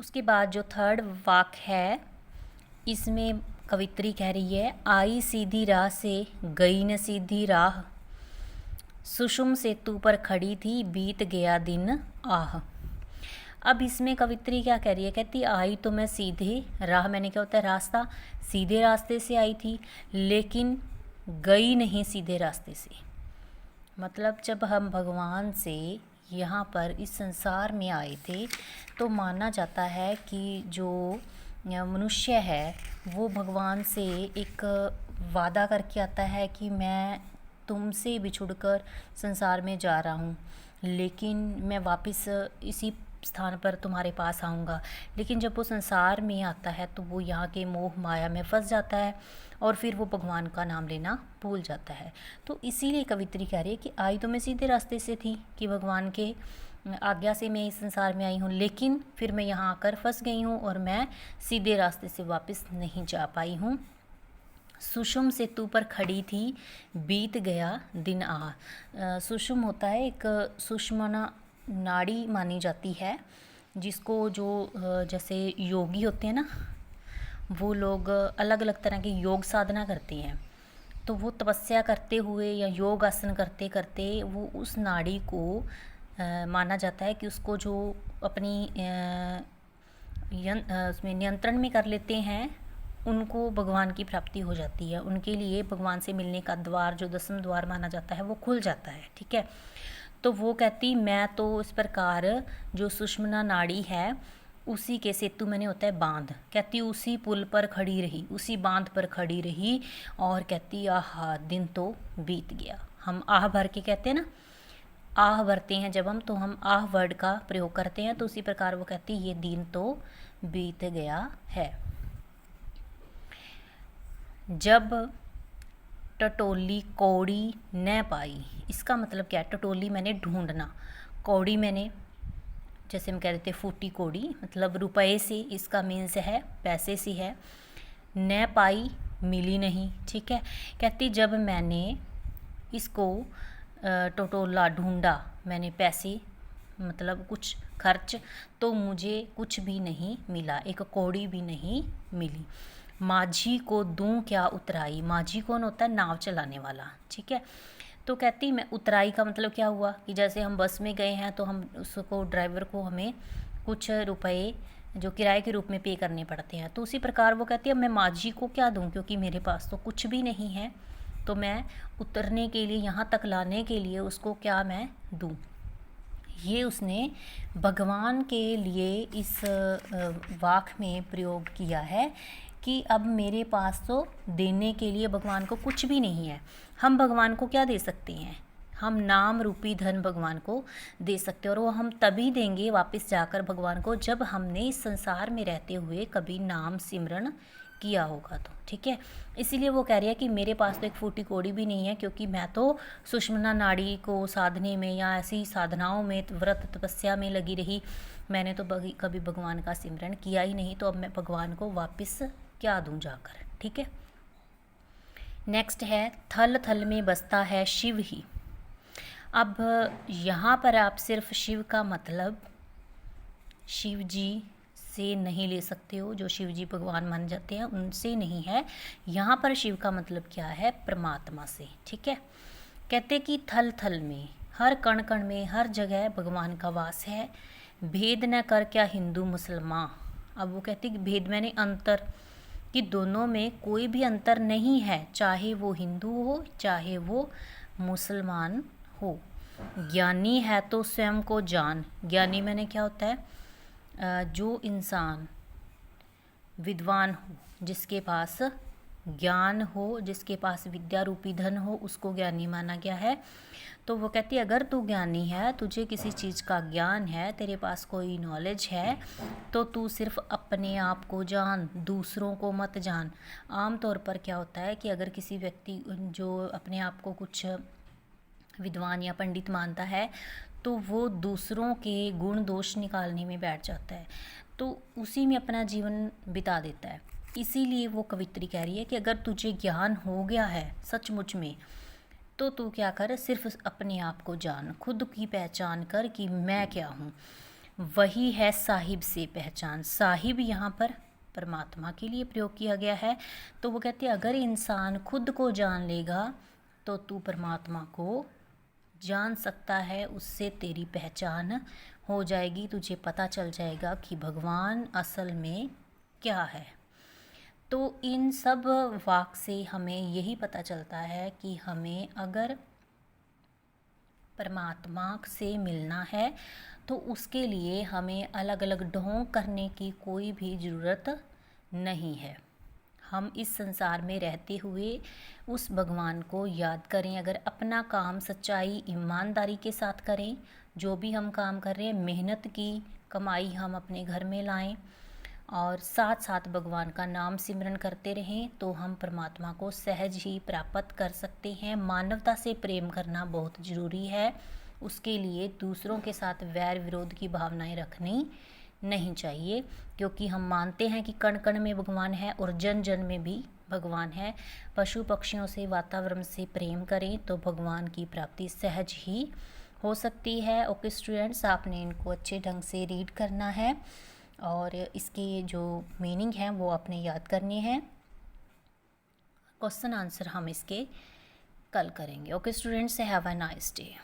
उसके बाद जो थर्ड वाक्य है इसमें कवित्री कह रही है, आई सीधी राह से गई न सीधी राह, सुषुम सेतु पर खड़ी थी बीत गया दिन आह। अब इसमें कवित्री क्या कह रही है, कहती आई तो मैं सीधे राह, मैंने क्या होता है रास्ता, सीधे रास्ते से आई थी, लेकिन गई नहीं सीधे रास्ते से। मतलब जब हम भगवान से यहाँ पर इस संसार में आए थे तो माना जाता है कि जो मनुष्य है वो भगवान से एक वादा करके आता है कि मैं तुमसे बिछुड़कर संसार में जा रहा हूँ, लेकिन मैं वापस इसी स्थान पर तुम्हारे पास आऊँगा। लेकिन जब वो संसार में आता है तो वो यहाँ के मोह माया में फंस जाता है और फिर वो भगवान का नाम लेना भूल जाता है। तो इसीलिए कवित्री कह रही है कि आई तो मैं सीधे रास्ते से थी कि भगवान के आज्ञा से मैं इस संसार में आई हूँ, लेकिन फिर मैं यहाँ आकर फंस गई हूँ और मैं सीधे रास्ते से वापस नहीं जा पाई हूँ। सुषुम सेतु पर खड़ी थी बीत गया दिन आह। सुषुम होता है एक सुषुम्ना नाड़ी मानी जाती है, जिसको जो जैसे योगी होते हैं ना, वो लोग अलग अलग तरह के योग साधना करते हैं, तो वो तपस्या करते हुए या योग आसन करते करते वो उस नाड़ी को माना जाता है कि उसको जो अपनी उसमें नियंत्रण में कर लेते हैं उनको भगवान की प्राप्ति हो जाती है। उनके लिए भगवान से मिलने का द्वार जो 10वां द्वार माना जाता है वो खुल जाता है। ठीक है, तो वो कहती मैं तो इस प्रकार जो सुषुम्ना नाड़ी है उसी के सेतु मैंने होता है बांध, कहती उसी पुल पर खड़ी रही, उसी बांध पर खड़ी रही और कहती आह दिन तो बीत गया। हम आह भर के कहते हैं ना, आह भरते हैं जब हम, तो हम आह वर्ड का प्रयोग करते हैं, तो उसी प्रकार वो कहती ये दिन तो बीत गया है। जब टटोली कौड़ी न पाई, इसका मतलब क्या है, टटोली मैंने ढूंढना, कौड़ी मैंने जैसे हम कह देते फूटी कौड़ी, मतलब रुपए से, इसका मीन्स है पैसे से है। न पाई मिली नहीं। ठीक है, कहती जब मैंने इसको टटोला ढूंढा, मैंने पैसे मतलब कुछ खर्च, तो मुझे कुछ भी नहीं मिला, एक कौड़ी भी नहीं मिली। माझी को दूं क्या उतराई, माझी कौन होता है, नाव चलाने वाला। ठीक है, तो कहती मैं उतराई का मतलब क्या हुआ कि जैसे हम बस में गए हैं तो हम उसको ड्राइवर को हमें कुछ रुपए जो किराए के रूप में पे करने पड़ते हैं, तो उसी प्रकार वो कहती है मैं माझी को क्या दूं, क्योंकि मेरे पास तो कुछ भी नहीं है, तो मैं उतरने के लिए यहाँ तक लाने के लिए उसको क्या मैं दूं। ये उसने भगवान के लिए इस वाक्य में प्रयोग किया है कि अब मेरे पास तो देने के लिए भगवान को कुछ भी नहीं है। हम भगवान को क्या दे सकते हैं, हम नाम रूपी धन भगवान को दे सकते हैं, और वो हम तभी देंगे वापस जाकर भगवान को जब हमने इस संसार में रहते हुए कभी नाम सिमरन किया होगा तो। ठीक है, इसीलिए वो कह रही है कि मेरे पास तो एक फूटी कौड़ी भी नहीं है, क्योंकि मैं तो सुषुम्ना नाड़ी को साधने में या ऐसी साधनाओं में व्रत तपस्या में लगी रही, मैंने तो कभी भगवान का सिमरन किया ही नहीं, तो अब मैं भगवान को वापस क्या दूं जाकर। ठीक है, नेक्स्ट है थल थल में बसता है शिव ही। अब यहाँ पर आप सिर्फ शिव का मतलब शिव जी से नहीं ले सकते हो, जो शिव जी भगवान मान जाते हैं उनसे नहीं है, यहाँ पर शिव का मतलब क्या है, परमात्मा से। ठीक है, कहते कि थल थल में, हर कण कण में, हर जगह भगवान का वास है, भेद न कर क्या हिंदू मुसलमान। अब वो कहते कि भेद मैंने अंतर, कि दोनों में कोई भी अंतर नहीं है, चाहे वो हिंदू हो चाहे वो मुसलमान हो। ज्ञानी है तो स्वयं को जान, ज्ञानी मैंने क्या होता है, जो इंसान विद्वान हो, जिसके पास ज्ञान हो, जिसके पास विद्या रूपी धन हो, उसको ज्ञानी माना गया है। तो वो कहती है अगर तू ज्ञानी है, तुझे किसी चीज़ का ज्ञान है, तेरे पास कोई नॉलेज है, तो तू सिर्फ अपने आप को जान, दूसरों को मत जान। आम तौर पर क्या होता है कि अगर किसी व्यक्ति जो अपने आप को कुछ विद्वान या पंडित मानता है तो वो दूसरों के गुण दोष निकालने में बैठ जाता है, तो उसी में अपना जीवन बिता देता है। इसीलिए वो कवित्री कह रही है कि अगर तुझे ज्ञान हो गया है सचमुच में, तो तू क्या कर, सिर्फ अपने आप को जान, खुद की पहचान कर कि मैं क्या हूँ। वही है साहिब से पहचान। साहिब यहाँ पर परमात्मा के लिए प्रयोग किया गया है। तो वो कहते हैं अगर इंसान खुद को जान लेगा तो तू परमात्मा को जान सकता है, उससे तेरी पहचान हो जाएगी, तुझे पता चल जाएगा कि भगवान असल में क्या है। तो इन सब वाक्य से हमें यही पता चलता है कि हमें अगर परमात्मा से मिलना है तो उसके लिए हमें अलग अलग ढोंग करने की कोई भी ज़रूरत नहीं है। हम इस संसार में रहते हुए उस भगवान को याद करें। अगर अपना काम सच्चाई ईमानदारी के साथ करें, जो भी हम काम कर रहे हैं मेहनत की कमाई हम अपने घर में लाएं और साथ साथ भगवान का नाम सिमरन करते रहें तो हम परमात्मा को सहज ही प्राप्त कर सकते हैं। मानवता से प्रेम करना बहुत ज़रूरी है। उसके लिए दूसरों के साथ वैर विरोध की भावनाएं रखनी नहीं चाहिए, क्योंकि हम मानते हैं कि कण कण में भगवान है और जन जन में भी भगवान है। पशु पक्षियों से वातावरण से प्रेम करें तो भगवान की प्राप्ति सहज ही हो सकती है। ओके स्टूडेंट्स, आपने इनको अच्छे ढंग से रीड करना है और इसके जो मीनिंग हैं वो आपने याद करने हैं। क्वेश्चन आंसर हम इसके कल करेंगे। Okay students, have a nice day.